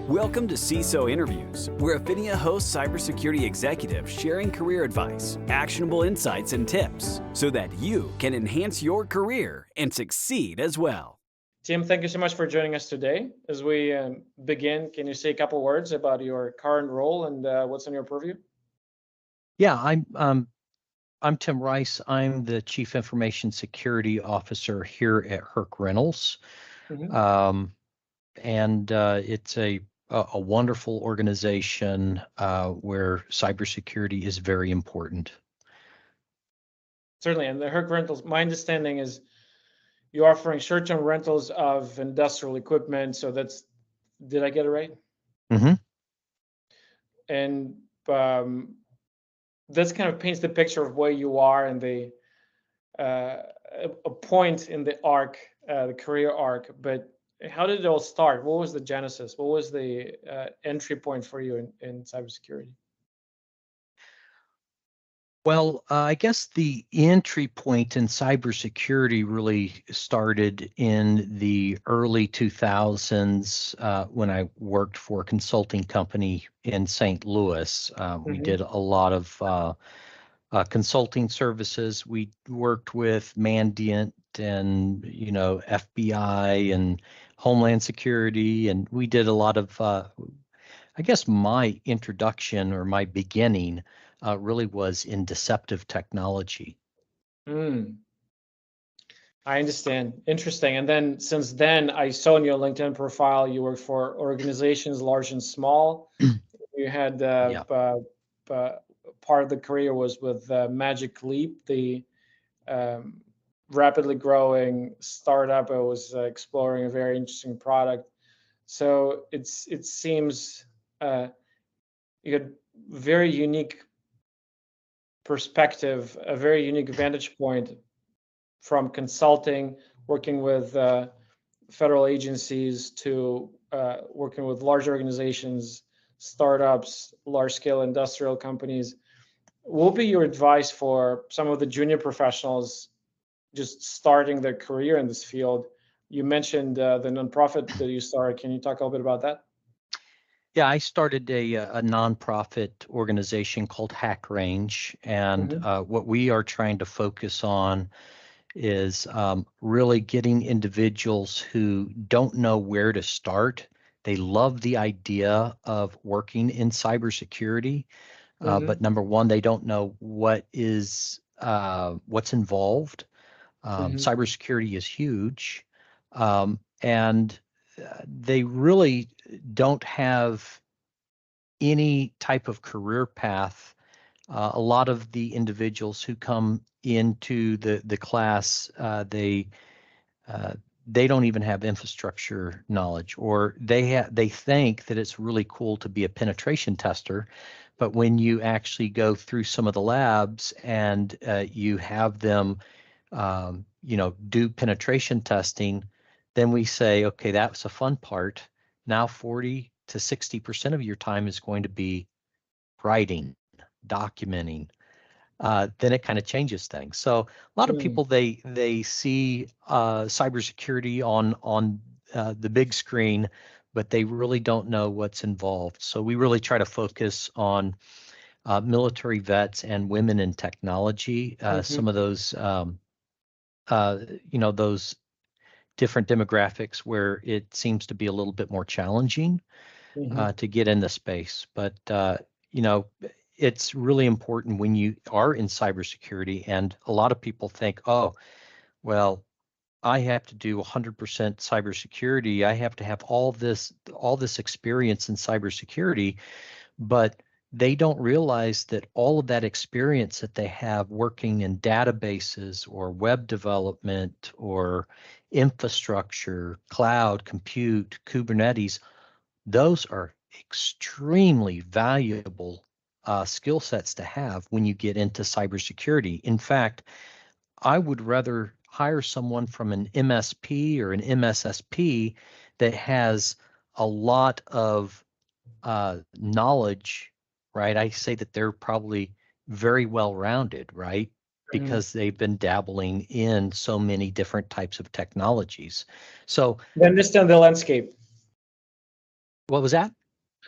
Welcome to CISO Interviews, where Affinia hosts cybersecurity executives sharing career advice, actionable insights, and tips so that you can enhance your career and succeed as well. Tim, thank you so much for joining us today. As we begin, can you say a couple words about your current role and what's in your purview? Yeah, I'm Tim Rice. I'm the Chief Information Security Officer here at Herc Rentals. Mm-hmm. It's a wonderful organization where cybersecurity is very important. Certainly, and the Herc Rentals, my understanding is you're offering short-term rentals of industrial equipment. So did I get it right? Mm-hmm. And this kind of paints the picture of where you are in the a point in the arc, the career arc. But how did it all start? What was the genesis? What was the entry point for you in cybersecurity? Well, I guess the entry point in cybersecurity really started in the early 2000s when I worked for a consulting company in St. Louis. We did a lot of consulting services. We worked with Mandiant and FBI and Homeland Security, and we did a lot of. I guess my introduction or my beginning really was in deceptive technology. I understand. Interesting. And then since then, I saw in your LinkedIn profile you work for organizations large and small. You had part of the career was with Magic Leap, the rapidly growing startup. I was exploring a very interesting product. So it seems you had very unique perspective, a very unique vantage point from consulting, working with federal agencies to working with large organizations, startups, large-scale industrial companies. What would be your advice for some of the junior professionals just starting their career in this field? You mentioned the nonprofit that you started. Can you talk a little bit about that? Yeah, I started a nonprofit organization called Hack Range, and what we are trying to focus on is really getting individuals who don't know where to start. They love the idea of working in cybersecurity, but number one, they don't know what's involved. Cybersecurity is huge, and they really don't have any type of career path. A lot of the individuals who come into the class, they don't even have infrastructure knowledge, or they think that it's really cool to be a penetration tester. But when you actually go through some of the labs and you have them, do penetration testing, then we say, okay, that's a fun part. Now 40 to 60% of your time is going to be writing, documenting. Then it kind of changes things. So a lot of people they see cybersecurity on the big screen, but they really don't know what's involved. So we really try to focus on military vets and women in technology. Some of those those different demographics where it seems to be a little bit more challenging to get in the space. But it's really important when you are in cybersecurity, and a lot of people think, oh, well, I have to do 100% cybersecurity. I have to have all this experience in cybersecurity, but they don't realize that all of that experience that they have working in databases or web development or infrastructure, cloud, compute, Kubernetes, those are extremely valuable skill sets to have when you get into cybersecurity. In fact, I would rather hire someone from an MSP or an MSSP that has a lot of knowledge, right? I say that they're probably very well-rounded, right? Because they've been dabbling in so many different types of technologies. So they understand the landscape. what was that?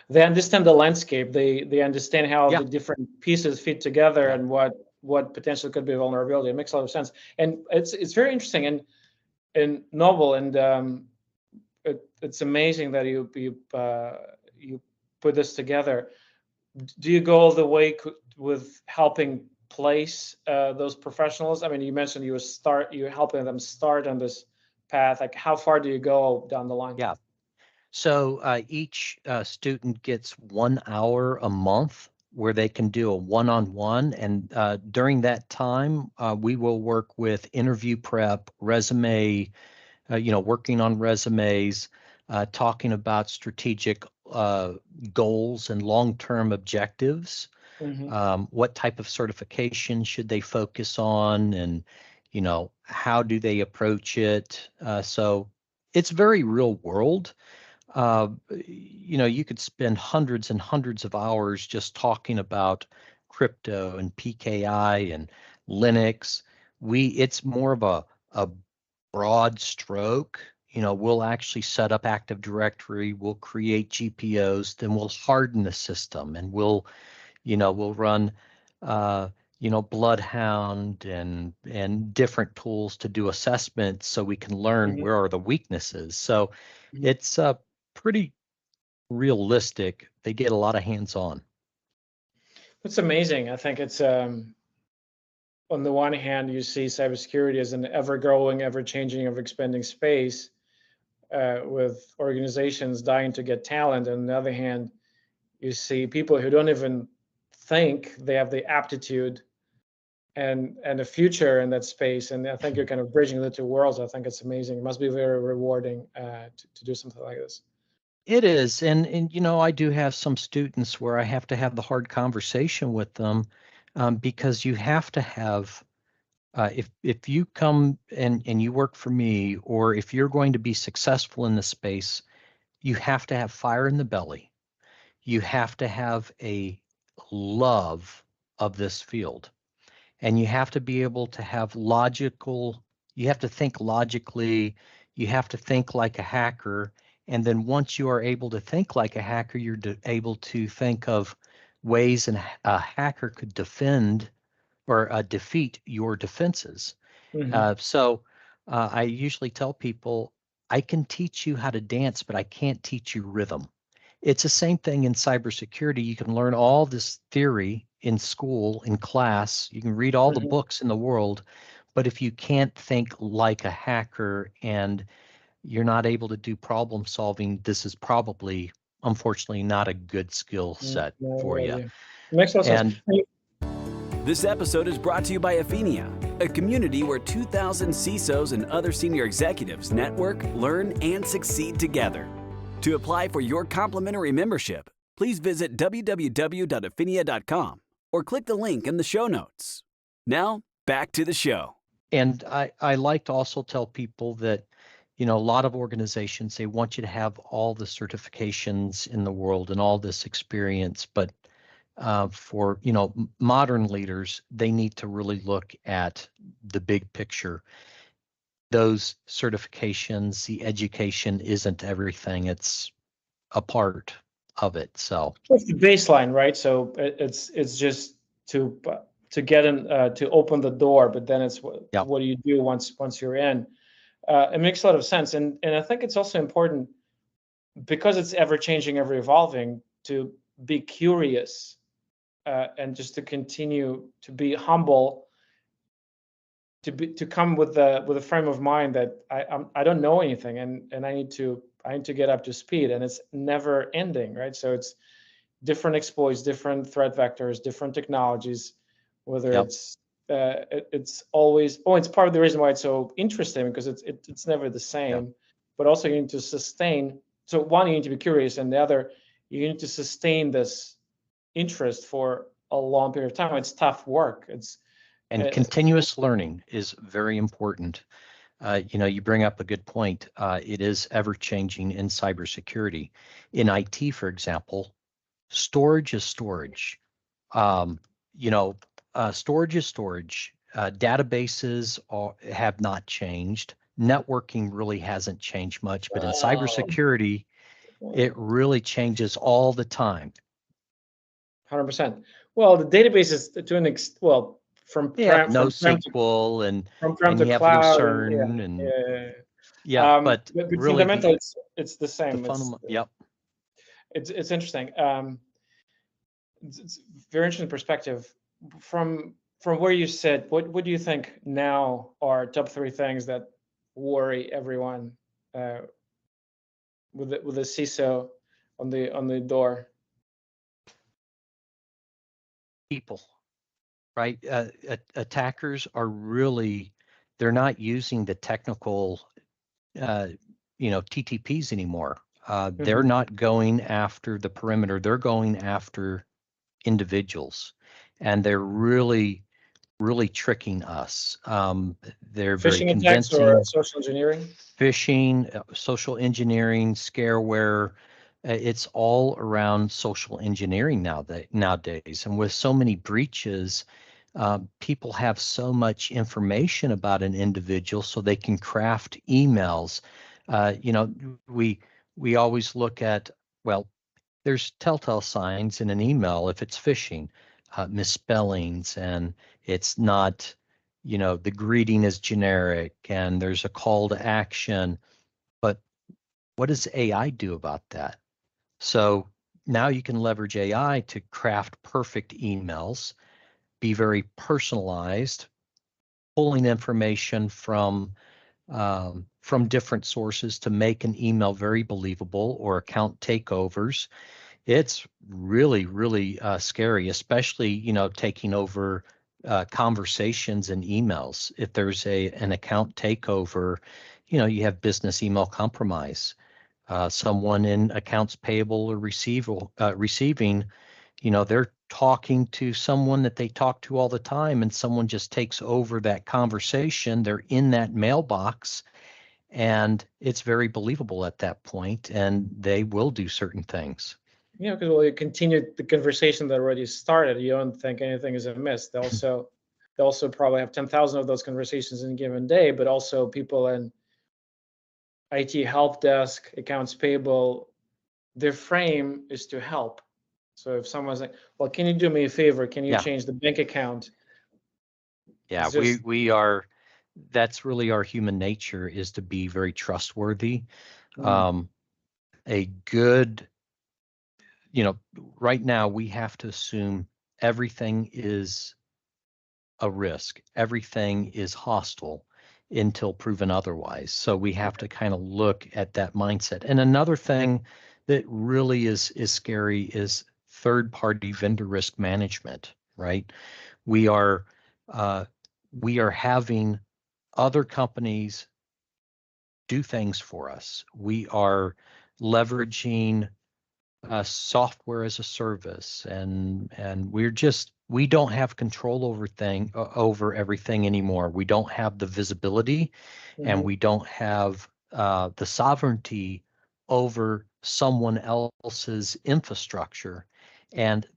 They understand the landscape. They understand how Yeah, the different pieces fit together yeah, and what potentially could be vulnerability. It makes a lot of sense, and it's very interesting and novel, and it's amazing that you put this together. Do you go all the way with helping place those professionals? I mean, you mentioned you're helping them start on this path. Like, how far do you go down the line? yeah. So each student gets 1 hour a month where they can do a one-on-one, and during that time, we will work with interview prep, resume, working on resumes, talking about strategic goals and long-term objectives. Hmm. What type of certification should they focus on, and how do they approach it? So it's very real world. You could spend hundreds and hundreds of hours just talking about crypto and PKI and Linux. It's more of a broad stroke. We'll actually set up Active Directory, we'll create GPOs, then we'll harden the system, and we'll run Bloodhound and different tools to do assessments so we can learn Hmm. where are the weaknesses. So Hmm. it's pretty realistic. They get a lot of hands-on. It's amazing. I think it's on the one hand, you see cybersecurity as an ever-growing, ever-changing, ever-expanding space with organizations dying to get talent. And on the other hand, you see people who don't even think they have the aptitude and a future in that space. And I think you're kind of bridging the two worlds. I think it's amazing. It must be very rewarding to do something like this. It is, and I do have some students where I have to have the hard conversation with them, because you have to have if you come and you work for me, or if you're going to be successful in this space, you have to have fire in the belly. You have to have a love of this field, and you have to be able to have you have to think logically, you have to think like a hacker. And then once you are able to think like a hacker, you're able to think of ways a hacker could defend or defeat your defenses. Hmm. I usually tell people, I can teach you how to dance, but I can't teach you rhythm. It's the same thing in cybersecurity. You can learn all this theory in school, in class. You can read all the Hmm. books in the world, but if you can't think like a hacker and you're not able to do problem solving, this is probably, unfortunately, not a good skill set No for you. idea. It makes a lot of sense. And This episode is brought to you by Athenia, a community where 2,000 CISOs and other senior executives network, learn, and succeed together. To apply for your complimentary membership, please visit www.athenia.com or click the link in the show notes. Now, back to the show. And I like to also tell people that, a lot of organizations, they want you to have all the certifications in the world and all this experience, but for modern leaders, they need to really look at the big picture. Those certifications, the education isn't everything; it's a part of it. So It's the baseline, right? So it's just to get in to open the door, but then it's yeah, what do you do once you're in? It makes a lot of sense, and I think it's also important because it's ever changing, ever evolving, to be curious and just to continue to be humble, to come with a frame of mind that I don't know anything, and I need to get up to speed, and it's never ending, right? So it's different exploits, different threat vectors, different technologies, whether yep, it's always it's part of the reason why it's so interesting because it's never the yeah. same, but also you need to sustain. So one, you need to be curious, and the other, you need to sustain this interest for a long period of time. It's tough work. It's And uh, continuous learning is very important. You bring up a good point. It is ever changing in cybersecurity. In IT, for example, storage is storage. Um, Storage is storage. Databases have not changed. Networking really hasn't changed much, but in wow. cybersecurity, It really changes all the time. 100%. Well, the database is to an well, from Yeah, prem NoSQL to and you have cloud, and Lucerne and yeah. but But really fundamentally, it's the the same. fundamental, yep. It's interesting. It's very interesting perspective from where you sit. What do you think now are top 3 things that worry everyone with the CISO on the door? People, right? Attackers are really, they're not using the technical, TTPs anymore. They're not going after the perimeter. They're going after individuals, and they're really tricking us. They're very Phishing attacks or convincing. social engineering? Phishing, social engineering, scareware. It's all around social engineering nowadays. And with so many breaches, people have so much information about an individual, so they can craft emails. We always look at, well, there's telltale signs in an email if it's phishing, misspellings, and it's not, the greeting is generic and there's a call to action. But what does AI do about that? So now you can leverage AI to craft perfect emails, be very personalized, pulling information from different sources to make an email very believable, or account takeovers. It's really, really scary, especially, taking over conversations and emails. If there's an account takeover, you have business email compromise. Someone in accounts payable or receiving, they're talking to someone that they talk to all the time, and someone just takes over that conversation. They're in that mailbox, and it's very believable at that point, and they will do certain things. Yeah, because you continue the conversation that already started. You don't think anything is amiss. They also probably have 10,000 of those conversations in a given day, but also people in IT help desk, accounts payable, their frame is to help. So if someone's like, well, can you do me a favor? Can you Yeah. change the bank account? Yeah, we are, that's really our human nature, is to be very trustworthy. A good, right now we have to assume everything is a risk, everything is hostile until proven otherwise. So we have to kind of look at that mindset. And another thing that really is scary is third-party vendor risk management, right? We are having other companies do things for us. We are leveraging software as a service, and we don't have control over everything anymore. We don't have the visibility, and we don't have the sovereignty over someone else's infrastructure. And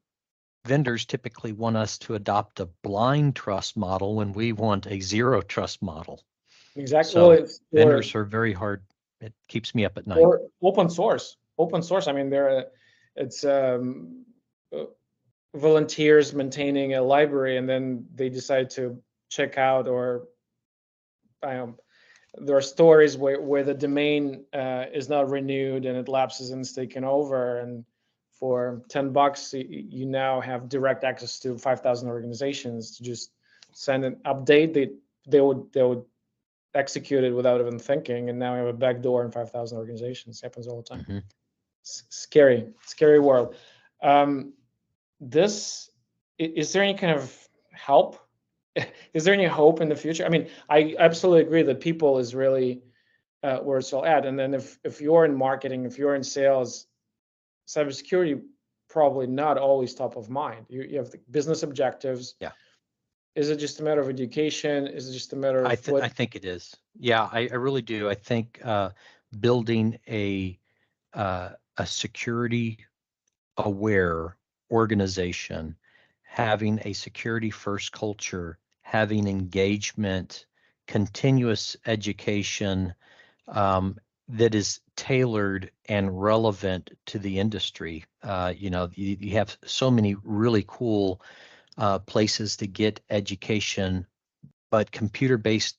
vendors typically want us to adopt a blind trust model when we want a zero trust model. Exactly. So Well, vendors are very hard. It keeps me up at night. Or open source. I mean, it's volunteers maintaining a library, and then they decide to check out, or there are stories where the domain is not renewed and it lapses and it's taken over, and for $10 you now have direct access to 5,000 organizations to just send an update. They would execute it without even thinking, and now we have a backdoor in 5,000 organizations. It happens all the time. Scary world. Is there any kind of help? Is there any hope in the future? I mean, I absolutely agree that people is really where it's all at. And then if you're in marketing, if you're in sales, cybersecurity probably not always top of mind. You have the business objectives. Yeah. Is it just a matter of education? Is it just a matter of I think it is. Yeah, I really do. I think building a security aware organization, having a security first culture, having engagement, continuous education, that is tailored and relevant to the industry. You have so many really cool places to get education, but computer-based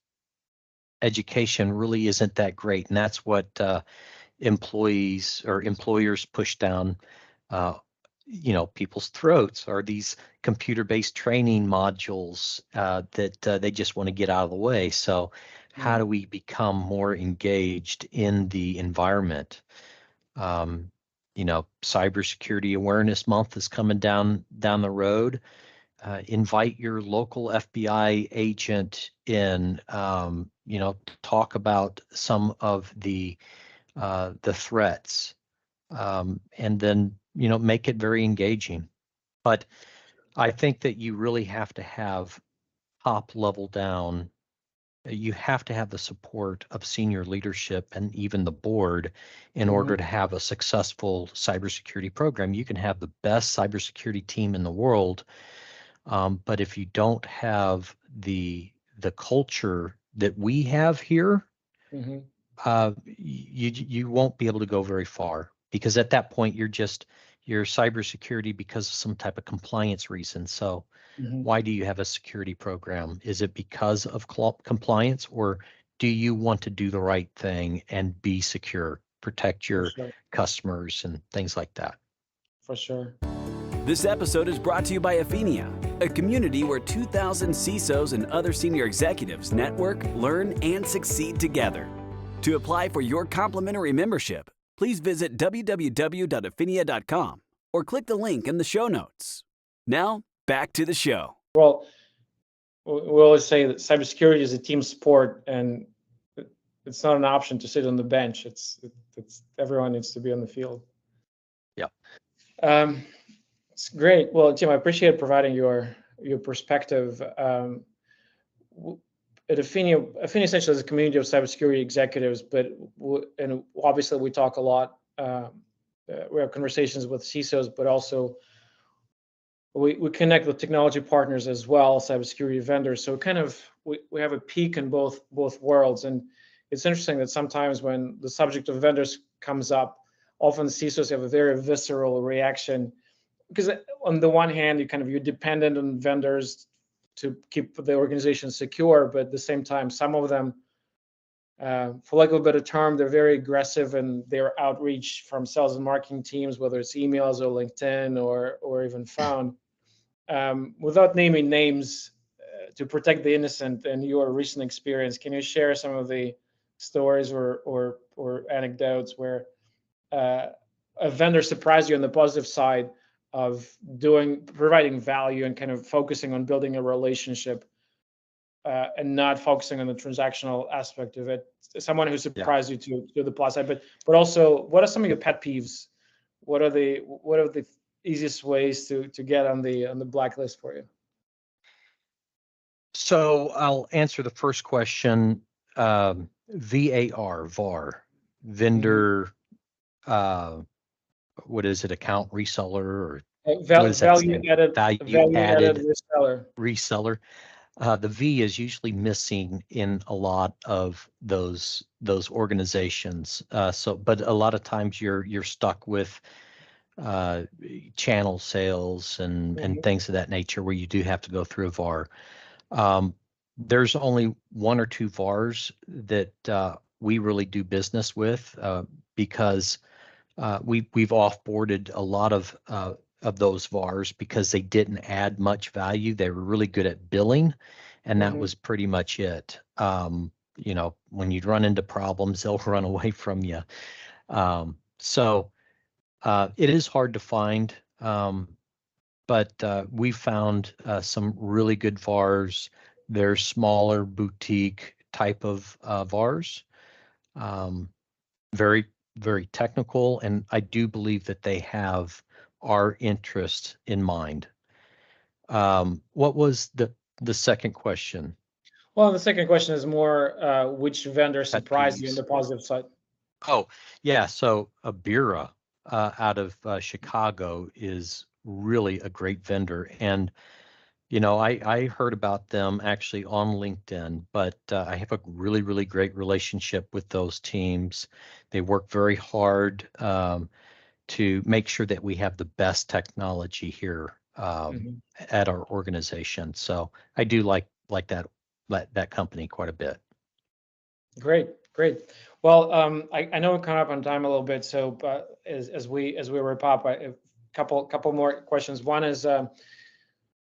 education really isn't that great, and that's what employees or employers push down people's throats, are these computer-based training modules that they just want to get out of the way. So how do we become more engaged in the environment? Cybersecurity Awareness Month is coming down the road. Invite your local FBI agent in, talk about some of the threats, and then, make it very engaging. But I think that you really have to have top level down. You have to have the support of senior leadership and even the board in order to have a successful cybersecurity program. You can have the best cybersecurity team in the world, but if you don't have the culture that we have here, you won't be able to go very far, because at that point you're cybersecurity because of some type of compliance reason. So why do you have a security program? Is it because of compliance, or do you want to do the right thing and be secure, protect your customers and things like that? For sure. This episode is brought to you by Afinia, a community where 2,000 CISOs and other senior executives network, learn, and succeed together. To apply for your complimentary membership, please visit www.afinia.com or click the link in the show notes. Now, back to the show. Well, we always say that cybersecurity is a team sport, and it's not an option to sit on the bench. It's everyone needs to be on the field. Yeah. It's great. Well, Tim, I appreciate providing your perspective. At Afinia essentially is a community of cybersecurity executives, and obviously we talk a lot. We have conversations with CISOs, but also we connect with technology partners as well, cybersecurity vendors. So we have a peak in both worlds. And it's interesting that sometimes when the subject of vendors comes up, often CISOs have a very visceral reaction, because on the one hand, you're dependent on vendors to keep the organization secure, but at the same time, some of them, for lack of a better term, they're very aggressive in their outreach from sales and marketing teams, whether it's emails or LinkedIn or even phone. Without naming names, to protect the innocent, and your recent experience, can you share some of the stories or anecdotes where a vendor surprised you on the positive side of providing value and kind of focusing on building a relationship, and not focusing on the transactional aspect of it? Someone who surprised you to the plus side, but also, what are some of your pet peeves? What are the easiest ways to get on the blacklist for you? So I'll answer the first question. VAR, vendor, what is it? Account reseller, or value added reseller. The V is usually missing in a lot of those organizations. But a lot of times you're stuck with channel sales and things of that nature, where you do have to go through a VAR. There's only one or two VARs that we really do business with, because we've offboarded a lot of those VARs because they didn't add much value. They were really good at billing, and that was pretty much it. When you'd run into problems, they'll run away from you. So it is hard to find, but we found some really good VARs. They're smaller boutique type of VARs, very, very technical, and I do believe that they have our interest in mind. What was the second question? Well, the second question is more which vendor surprised you on the positive side? Oh, yeah. So Abira out of Chicago is really a great vendor, and I heard about them actually on LinkedIn, but I have a really, really great relationship with those teams. They work very hard to make sure that we have the best technology here at our organization. So I do like that company quite a bit. Great, great. Well, I know we're coming up on time a little bit, so as we wrap up, a couple more questions. One is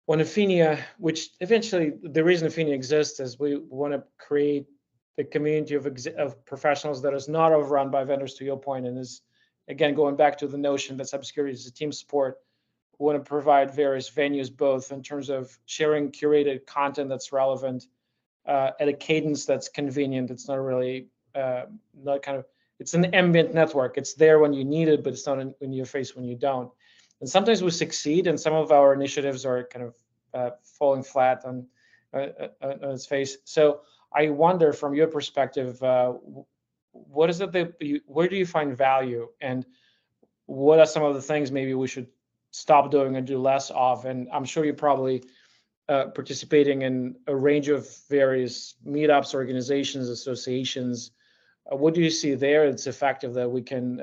when Affinia, which eventually the reason Affinia exists is we want to create a community of professionals that is not overrun by vendors, to your point, and is again going back to the notion that cybersecurity is a team sport. We want to provide various venues, both in terms of sharing curated content that's relevant at a cadence that's convenient. It's not really not kind of, it's an ambient network. It's there when you need it, but it's not in your face when you don't. And sometimes we succeed, and some of our initiatives are kind of falling flat on its face. So I wonder, from your perspective, what is it that where do you find value, and what are some of the things maybe we should stop doing and do less of? And I'm sure you probably participating in a range of various meetups, organizations, associations. What do you see there that's effective that we can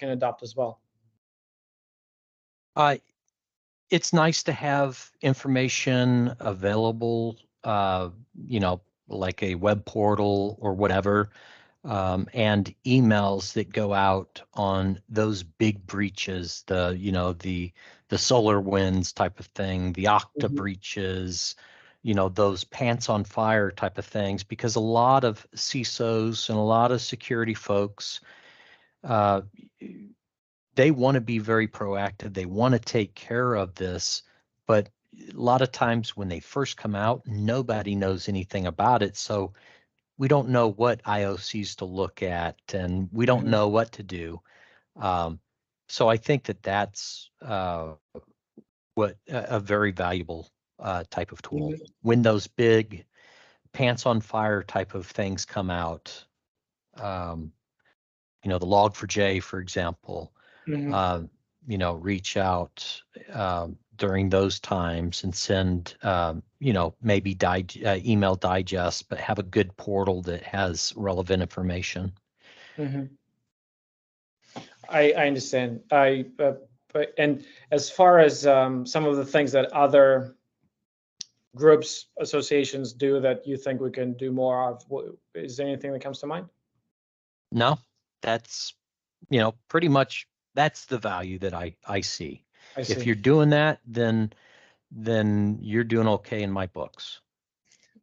adopt as well? It's nice to have information available, like a web portal or whatever, and emails that go out on those big breaches, the SolarWinds type of thing, the Okta breaches, those pants on fire type of things, because a lot of CISOs and a lot of security folks, they want to be very proactive. They want to take care of this, but a lot of times when they first come out, nobody knows anything about it. So we don't know what IOCs to look at, and we don't know what to do. So I think that's what a very valuable type of tool. When those big pants on fire type of things come out, the Log4j, for example, reach out during those times and send, maybe email digest, but have a good portal that has relevant information. I understand. And as far as some of the things that other groups, associations do that you think we can do more of, is there anything that comes to mind? No, that's, pretty much that's the value that I see. If you're doing that, then you're doing okay in my books.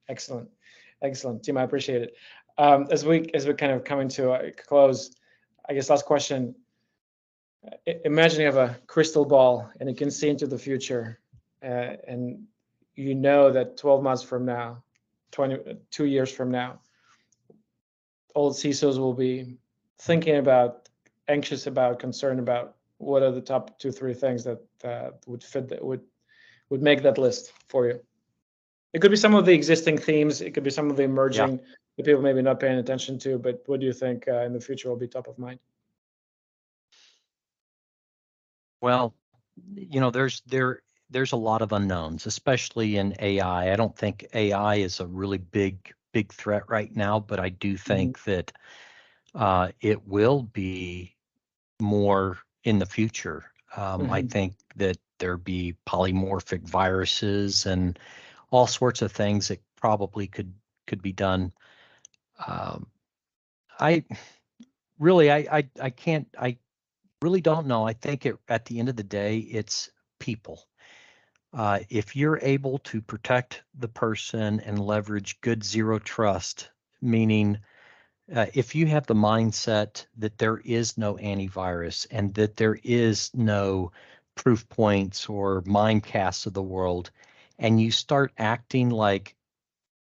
Excellent, Tim. I appreciate it. As we kind of coming to a close, I guess last question. Imagine you have a crystal ball and you can see into the future, and you know that 12 months from now, 2 years from now, old CISOs will be thinking about, anxious about, concerned about what are the top 2-3 things that would fit, that would make that list for you. It could be some of the existing themes. It could be some of the emerging that people maybe not paying attention to. But what do you think in the future will be top of mind? Well, there's a lot of unknowns, especially in AI. I don't think AI is a really big threat right now, but I do think that it will be more in the future. I think that there'll be polymorphic viruses and all sorts of things that probably could be done. I can't. I really don't know. I think at the end of the day, it's people. If you're able to protect the person and leverage good zero trust, meaning if you have the mindset that there is no antivirus and that there is no proof points or Mimecasts of the world, and you start acting like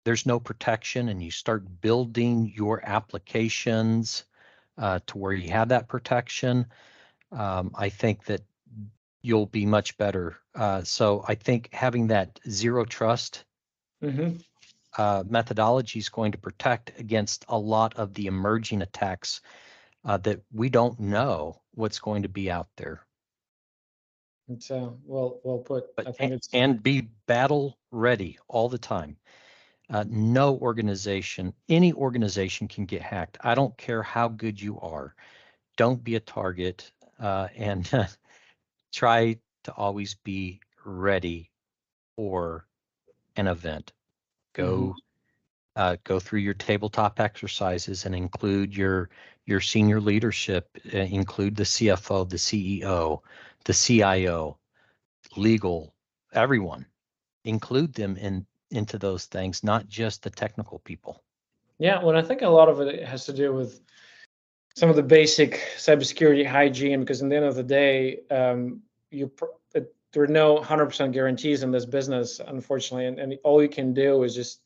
there's no protection and you start building your applications to where you have that protection, I think that you'll be much better. So I think having that zero trust methodology is going to protect against a lot of the emerging attacks that we don't know what's going to be out there. It's well put. But I think it's and be battle ready all the time. No organization, any organization can get hacked. I don't care how good you are. Don't be a target, and try to always be ready for an event. Go through your tabletop exercises and include your senior leadership. Include the CFO, the CEO, the CIO, legal, everyone. Include them into those things, not just the technical people. Yeah, well, I think a lot of it has to do with some of the basic cybersecurity hygiene, because in the end of the day, there are no 100% guarantees in this business, unfortunately, and all you can do is just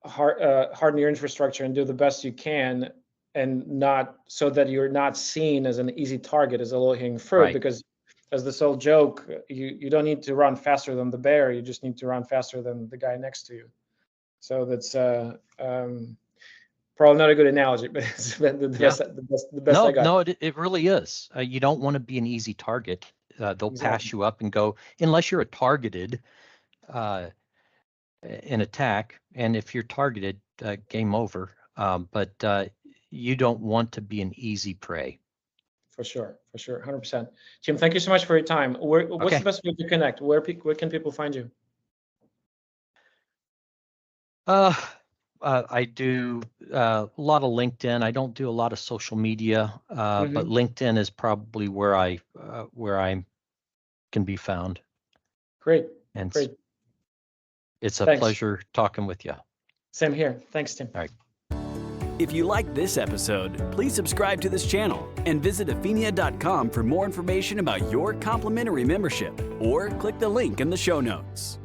harden your infrastructure and do the best you can, and not so that you're not seen as an easy target, as a low-hanging fruit. Right. Because as this old joke, you don't need to run faster than the bear, you just need to run faster than the guy next to you. So that's probably not a good analogy, but it's the best I got. No, it really is. You don't want to be an easy target. They'll pass you up and go, unless you're a targeted an attack. And if you're targeted, game over. But you don't want to be an easy prey. For sure, 100%. Jim, thank you so much for your time. What's the best way to connect? Where can people find you? I do a lot of LinkedIn. I don't do a lot of social media, but LinkedIn is probably where I can be found. Great. And Great. It's a pleasure talking with you. Same here. Thanks, Tim. All right. If you liked this episode, please subscribe to this channel and visit Afinia.com for more information about your complimentary membership, or click the link in the show notes.